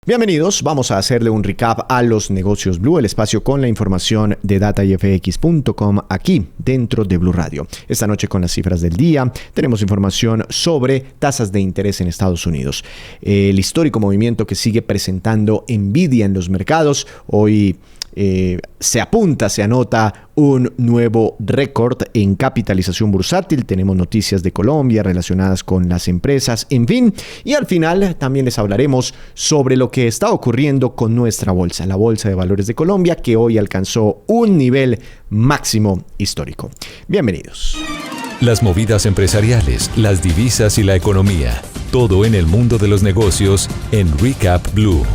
Bienvenidos, vamos a hacerle un recap a los negocios Blue, el espacio con la información de datayfx.com aquí dentro de Blue Radio. Esta noche con las cifras del día tenemos información sobre tasas de interés en Estados Unidos. El histórico movimiento que sigue presentando Nvidia en los mercados. Hoy se anota un nuevo récord en capitalización bursátil. Tenemos noticias de Colombia relacionadas con las empresas, en fin. Y al final también les hablaremos sobre lo que está ocurriendo con nuestra bolsa, la Bolsa de Valores de Colombia, que hoy alcanzó un nivel máximo histórico. Bienvenidos. Las movidas empresariales, las divisas y la economía. Todo en el mundo de los negocios en Recap Blue.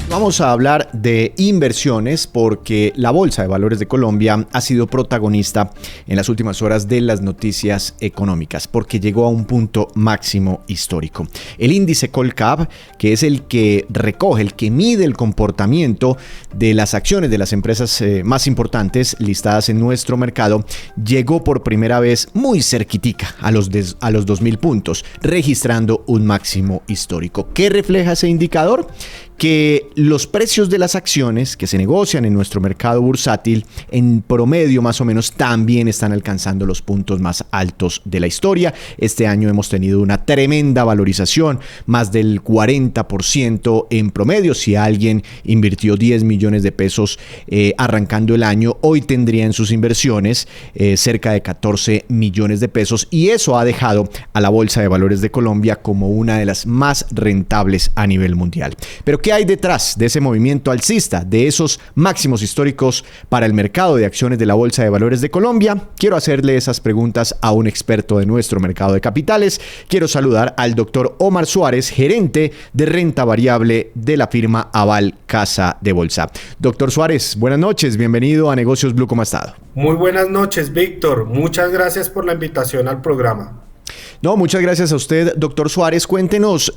Vamos a hablar de inversiones porque la Bolsa de Valores de Colombia ha sido protagonista en las últimas horas de las noticias económicas porque llegó a un punto máximo histórico. El índice Colcap, que es el que recoge, el que mide el comportamiento de las acciones de las empresas más importantes listadas en nuestro mercado, llegó por primera vez muy cerquitica a los 2.000 puntos, registrando un máximo histórico. ¿Qué refleja ese indicador? Que los precios de las acciones que se negocian en nuestro mercado bursátil en promedio más o menos también están alcanzando los puntos más altos de la historia. Este año hemos tenido una tremenda valorización, más del 40% en promedio. Si alguien invirtió 10 millones de pesos arrancando el año, hoy tendría en sus inversiones cerca de 14 millones de pesos, y eso ha dejado a la Bolsa de Valores de Colombia como una de las más rentables a nivel mundial. Pero ¿qué hay detrás de ese movimiento alcista, de esos máximos históricos para el mercado de acciones de la Bolsa de Valores de Colombia? Quiero hacerle esas preguntas a un experto de nuestro mercado de capitales. Quiero saludar al doctor Omar Suárez, gerente de renta variable de la firma Aval Casa de Bolsa. Doctor Suárez, buenas noches, bienvenido a Negocios Blue, ¿cómo ha estado? Muy buenas noches, Víctor. Muchas gracias por la invitación al programa. No, muchas gracias a usted, doctor Suárez. Cuéntenos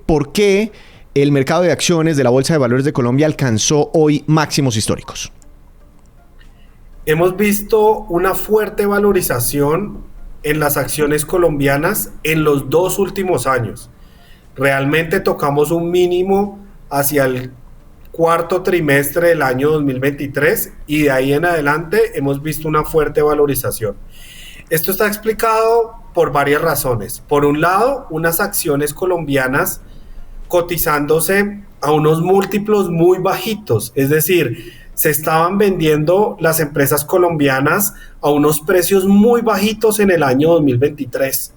por qué el mercado de acciones de la Bolsa de Valores de Colombia alcanzó hoy máximos históricos. Hemos visto una fuerte valorización en las acciones colombianas en los 2 últimos años. Realmente tocamos un mínimo hacia el cuarto trimestre del año 2023 y de ahí en adelante hemos visto una fuerte valorización. Esto está explicado por varias razones. Por un lado, unas acciones colombianas cotizándose a unos múltiplos muy bajitos, es decir, se estaban vendiendo las empresas colombianas a unos precios muy bajitos en el año 2023,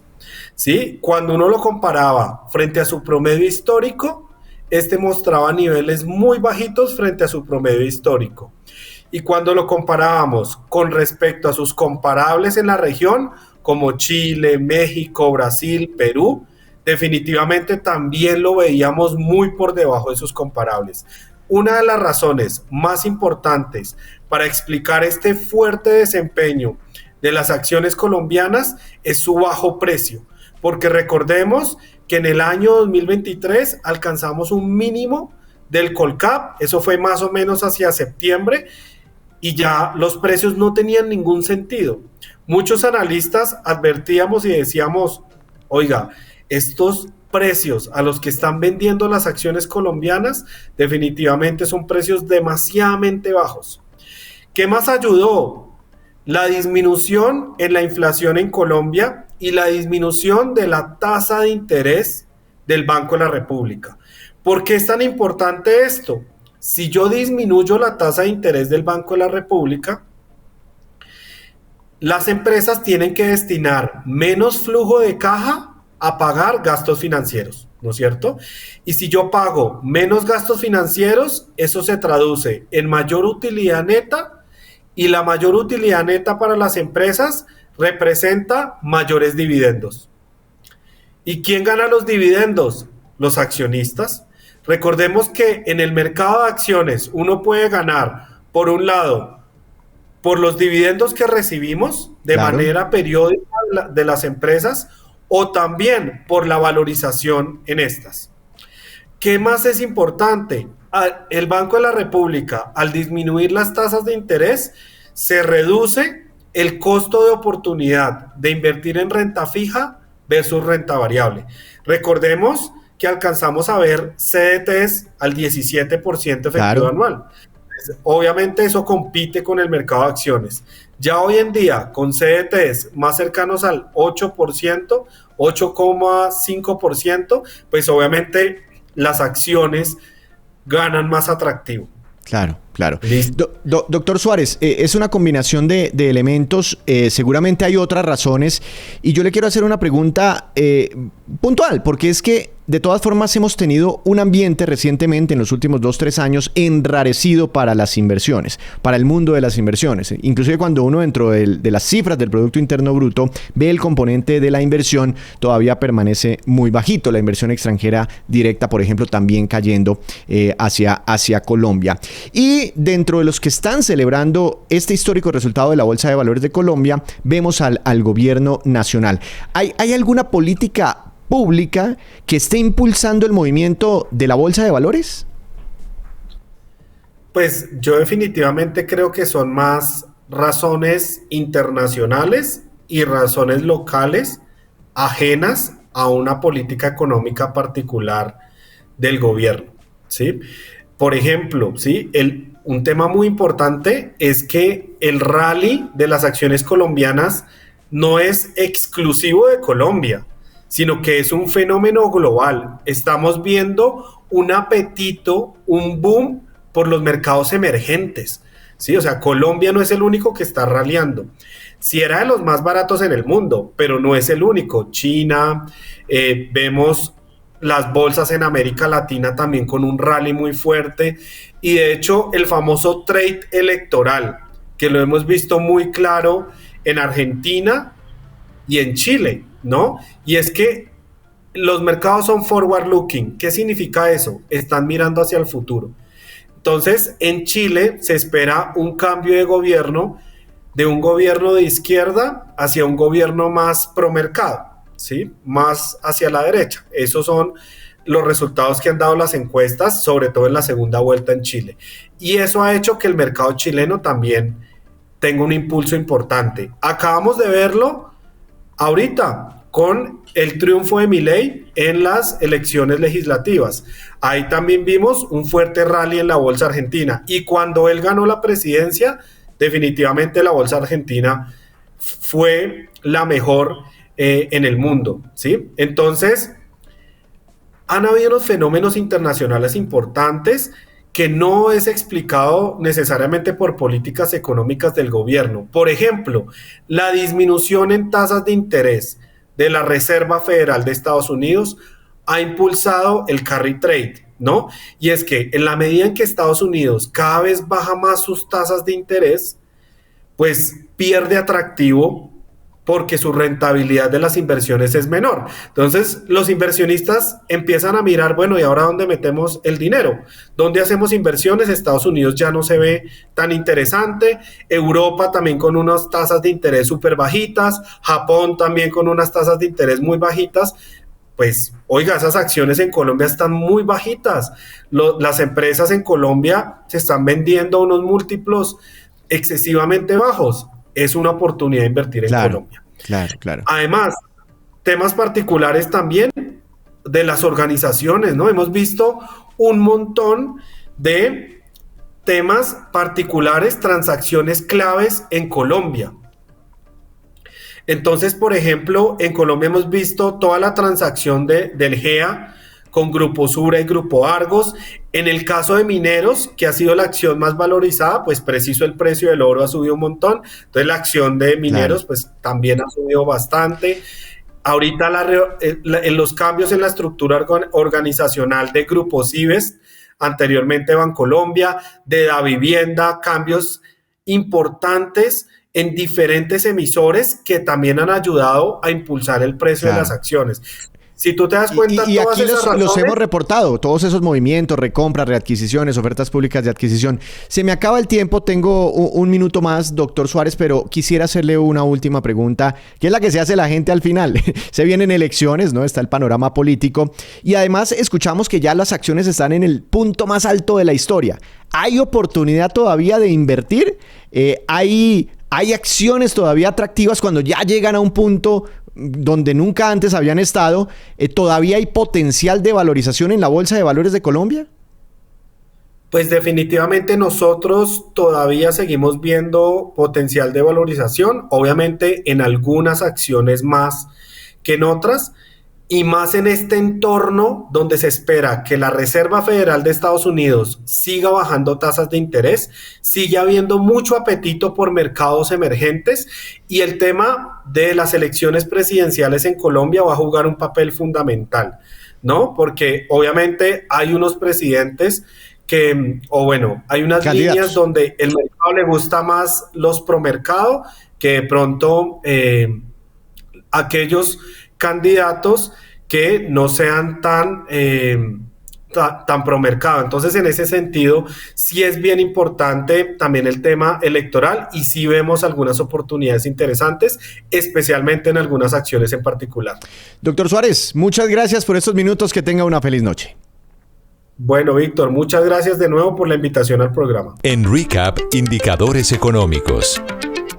¿sí? Cuando uno lo comparaba frente a su promedio histórico, este mostraba niveles muy bajitos frente a su promedio histórico. Y cuando lo comparábamos con respecto a sus comparables en la región, como Chile, México, Brasil, Perú, definitivamente también lo veíamos muy por debajo de sus comparables. Una de las razones más importantes para explicar este fuerte desempeño de las acciones colombianas es su bajo precio, porque recordemos que en el año 2023 alcanzamos un mínimo del Colcap, eso fue más o menos hacia septiembre, y ya los precios no tenían ningún sentido. Muchos analistas advertíamos y decíamos, oiga, estos precios a los que están vendiendo las acciones colombianas definitivamente son precios demasiadamente bajos. ¿Qué más ayudó? La disminución en la inflación en Colombia y la disminución de la tasa de interés del Banco de la República. ¿Por qué es tan importante esto? Si yo disminuyo la tasa de interés del Banco de la República, las empresas tienen que destinar menos flujo de caja a pagar gastos financieros, ¿no es cierto? Y si yo pago menos gastos financieros, eso se traduce en mayor utilidad neta, y la mayor utilidad neta para las empresas representa mayores dividendos. ¿Y quién gana los dividendos? Los accionistas. Recordemos que en el mercado de acciones uno puede ganar, por un lado, por los dividendos que recibimos de manera periódica de las empresas, o también por la valorización en estas. ¿Qué más es importante? El Banco de la República, al disminuir las tasas de interés, se reduce el costo de oportunidad de invertir en renta fija versus renta variable. Recordemos que alcanzamos a ver CDTs al 17% efectivo Claro. anual. Obviamente eso compite con el mercado de acciones. Ya hoy en día, con CDTs más cercanos al 8%, 8,5%, pues obviamente las acciones ganan más atractivo. Claro, claro. Listo. Doctor Suárez, es una combinación de elementos, seguramente hay otras razones, y yo le quiero hacer una pregunta puntual, porque es que de todas formas hemos tenido un ambiente recientemente, en los últimos 2-3 años, enrarecido para las inversiones, para el mundo de las inversiones. Inclusive cuando uno dentro de las cifras del Producto Interno Bruto ve el componente de la inversión, todavía permanece muy bajito. La inversión extranjera directa, por ejemplo, también cayendo hacia Colombia. Y dentro de los que están celebrando este histórico resultado de la Bolsa de Valores de Colombia, vemos al gobierno nacional. ¿Hay alguna política pública que esté impulsando el movimiento de la Bolsa de Valores? Pues yo definitivamente creo que son más razones internacionales y razones locales ajenas a una política económica particular del gobierno, ¿sí? Por ejemplo, ¿sí? Un tema muy importante es que el rally de las acciones colombianas no es exclusivo de Colombia, sino que es un fenómeno global. Estamos viendo un apetito, un boom por los mercados emergentes, ¿sí? O sea, Colombia no es el único que está ralleando. Sí era de los más baratos en el mundo, pero no es el único. China, vemos las bolsas en América Latina también con un rally muy fuerte, y de hecho el famoso trade electoral, que lo hemos visto muy claro en Argentina y en Chile, ¿no? Y es que los mercados son forward looking. ¿Qué significa eso? Están mirando hacia el futuro. Entonces, en Chile se espera un cambio de gobierno, de un gobierno de izquierda hacia un gobierno más pro mercado, ¿sí? Más hacia la derecha. Esos son los resultados que han dado las encuestas, sobre todo en la segunda vuelta en Chile. Y eso ha hecho que el mercado chileno también tenga un impulso importante. Acabamos de verlo ahorita con el triunfo de Milei en las elecciones legislativas. Ahí también vimos un fuerte rally en la bolsa argentina, y cuando él ganó la presidencia, definitivamente la bolsa argentina fue la mejor en el mundo, ¿sí? Entonces, han habido unos fenómenos internacionales importantes que no es explicado necesariamente por políticas económicas del gobierno. Por ejemplo, la disminución en tasas de interés de la Reserva Federal de Estados Unidos ha impulsado el carry trade, ¿no? Y es que en la medida en que Estados Unidos cada vez baja más sus tasas de interés, pues pierde atractivo porque su rentabilidad de las inversiones es menor. Entonces, los inversionistas empiezan a mirar, bueno, ¿y ahora dónde metemos el dinero? ¿Dónde hacemos inversiones? Estados Unidos ya no se ve tan interesante, Europa también con unas tasas de interés súper bajitas, Japón también con unas tasas de interés muy bajitas. Pues, oiga, esas acciones en Colombia están muy bajitas. Las empresas en Colombia se están vendiendo a unos múltiplos excesivamente bajos. Es una oportunidad de invertir en Colombia. Claro. Además, temas particulares también de las organizaciones, ¿no? Hemos visto un montón de temas particulares, transacciones claves en Colombia. Entonces, por ejemplo, en Colombia hemos visto toda la transacción del GEA con Grupo Sura y Grupo Argos. En el caso de mineros, que ha sido la acción más valorizada, pues preciso el precio del oro ha subido un montón. Entonces la acción de mineros pues también ha subido bastante. Ahorita en los cambios en la estructura organizacional de Grupo Cibes, anteriormente Bancolombia, de Davivienda, cambios importantes en diferentes emisores que también han ayudado a impulsar el precio de las acciones. Si tú te das cuenta, y aquí los hemos reportado, todos esos movimientos, recompras, readquisiciones, ofertas públicas de adquisición. Se me acaba el tiempo, tengo un minuto más, doctor Suárez, pero quisiera hacerle una última pregunta, que es la que se hace la gente al final. Se vienen elecciones, ¿no? Está el panorama político, y además escuchamos que ya las acciones están en el punto más alto de la historia. ¿Hay oportunidad todavía de invertir? ¿Hay acciones todavía atractivas cuando ya llegan a un punto donde nunca antes habían estado. ¿Todavía hay potencial de valorización en la Bolsa de Valores de Colombia? Pues definitivamente nosotros todavía seguimos viendo potencial de valorización, obviamente en algunas acciones más que en otras, y más en este entorno donde se espera que la Reserva Federal de Estados Unidos siga bajando tasas de interés, sigue habiendo mucho apetito por mercados emergentes y el tema de las elecciones presidenciales en Colombia va a jugar un papel fundamental, ¿no? Porque obviamente hay unos presidentes hay unas candidatos. líneas donde el mercado le gusta más los promercado que de pronto aquellos candidatos que no sean tan promercado. Entonces, en ese sentido, sí es bien importante también el tema electoral y sí vemos algunas oportunidades interesantes, especialmente en algunas acciones en particular. Doctor Suárez, muchas gracias por estos minutos. Que tenga una feliz noche. Bueno, Víctor, muchas gracias de nuevo por la invitación al programa. En Recap, indicadores económicos.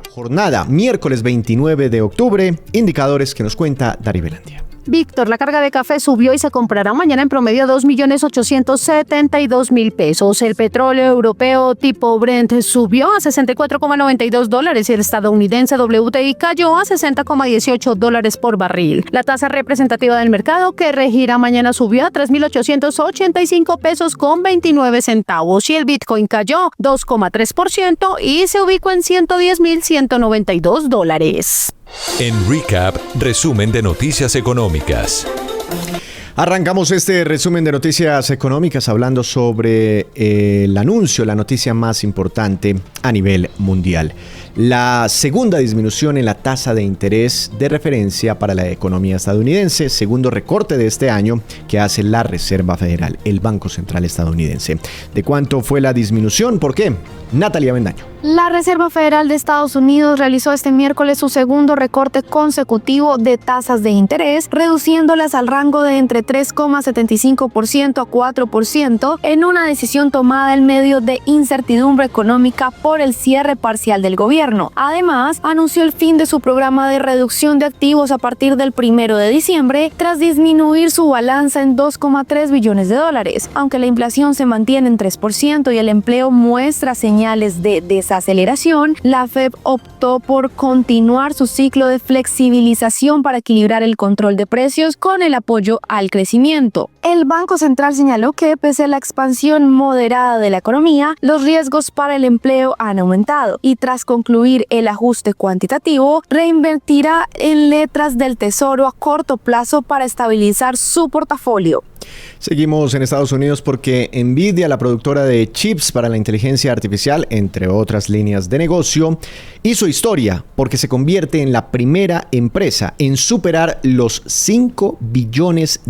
Jornada, miércoles 29 de octubre, indicadores que nos cuenta Dari Belandia. Víctor, la carga de café subió y se comprará mañana en promedio 2.872.000 pesos. El petróleo europeo tipo Brent subió a $64,92 y el estadounidense WTI cayó a $60,18 por barril. La tasa representativa del mercado que regirá mañana subió a 3.885 pesos con 29 centavos y el Bitcoin cayó 2,3% y se ubicó en $110.192. En Recap, resumen de noticias económicas. Arrancamos este resumen de noticias económicas hablando sobre el anuncio, la noticia más importante a nivel mundial. La segunda disminución en la tasa de interés de referencia para la economía estadounidense, segundo recorte de este año que hace la Reserva Federal, el Banco Central estadounidense. ¿De cuánto fue la disminución? ¿Por qué? Natalia Bendaño. La Reserva Federal de Estados Unidos realizó este miércoles su segundo recorte consecutivo de tasas de interés, reduciéndolas al rango de entre 3,75% a 4% en una decisión tomada en medio de incertidumbre económica por el cierre parcial del gobierno. Además, anunció el fin de su programa de reducción de activos a partir del 1 de diciembre, tras disminuir su balanza en $2,3 billones. Aunque la inflación se mantiene en 3% y el empleo muestra señales de desaceleración, la Fed optó por continuar su ciclo de flexibilización para equilibrar el control de precios con el apoyo al crecimiento. El Banco Central señaló que, pese a la expansión moderada de la economía, los riesgos para el empleo han aumentado y, tras concluir el ajuste cuantitativo, reinvertirá en letras del Tesoro a corto plazo para estabilizar su portafolio. Seguimos en Estados Unidos porque Nvidia, la productora de chips para la inteligencia artificial, entre otras líneas de negocio, hizo historia porque se convierte en la primera empresa en superar los $5 billones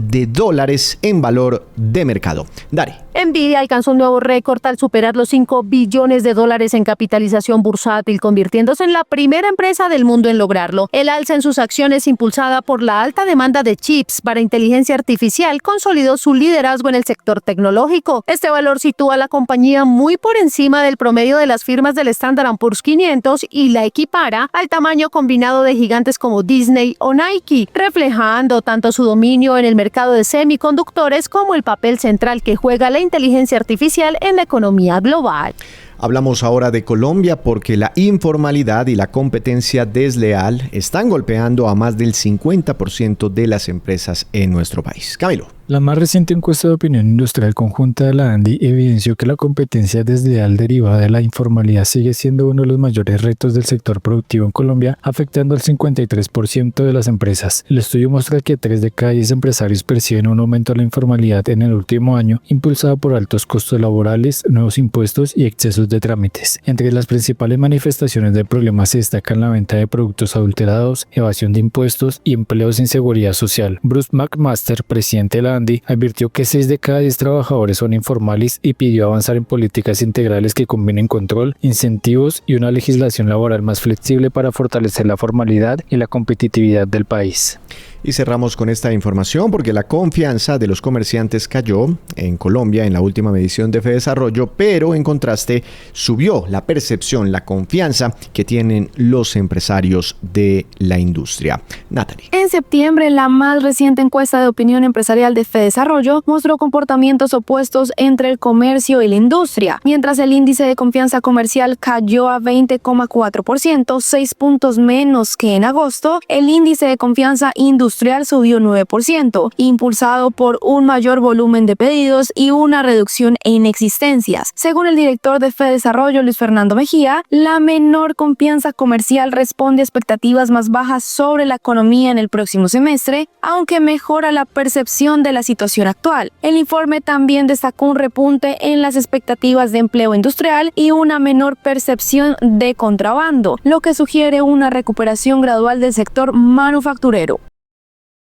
en valor de mercado. Dari. Nvidia alcanzó un nuevo récord al superar los $5 billones en capitalización bursátil, convirtiéndose en la primera empresa del mundo en lograrlo. El alza en sus acciones, impulsada por la alta demanda de chips para inteligencia artificial, consolidó su liderazgo en el sector tecnológico. Este valor sitúa a la compañía muy por encima del promedio de las firmas del Standard & Poor's 500 y la equipara al tamaño combinado de gigantes como Disney o Nike, reflejando tanto su dominio en el mercado de semiconductores como el papel central que juega la inteligencia artificial en la economía global. Hablamos ahora de Colombia porque la informalidad y la competencia desleal están golpeando a más del 50% de las empresas en nuestro país. Camilo. La más reciente encuesta de opinión industrial conjunta de la ANDI evidenció que la competencia desleal derivada de la informalidad sigue siendo uno de los mayores retos del sector productivo en Colombia, afectando al 53% de las empresas. El estudio muestra que 3 de cada 10 empresarios perciben un aumento de la informalidad en el último año, impulsado por altos costos laborales, nuevos impuestos y excesos de trámites. Entre las principales manifestaciones del problema se destacan la venta de productos adulterados, evasión de impuestos y empleos sin seguridad social. Bruce McMaster, presidente de la ANDI, advirtió que 6 de cada 10 trabajadores son informales y pidió avanzar en políticas integrales que combinen control, incentivos y una legislación laboral más flexible para fortalecer la formalidad y la competitividad del país. Y cerramos con esta información porque la confianza de los comerciantes cayó en Colombia en la última medición de Fedesarrollo, pero en contraste subió la percepción, la confianza que tienen los empresarios de la industria. Natalie. En septiembre, la más reciente encuesta de opinión empresarial de Fedesarrollo mostró comportamientos opuestos entre el comercio y la industria. Mientras el índice de confianza comercial cayó a 20,4%, 6 puntos menos que en agosto, el índice de confianza industrial subió 9%, impulsado por un mayor volumen de pedidos y una reducción en existencias. Según el director de Fedesarrollo, Luis Fernando Mejía, la menor confianza comercial responde a expectativas más bajas sobre la economía en el próximo semestre, aunque mejora la percepción de la situación actual. El informe también destacó un repunte en las expectativas de empleo industrial y una menor percepción de contrabando, lo que sugiere una recuperación gradual del sector manufacturero.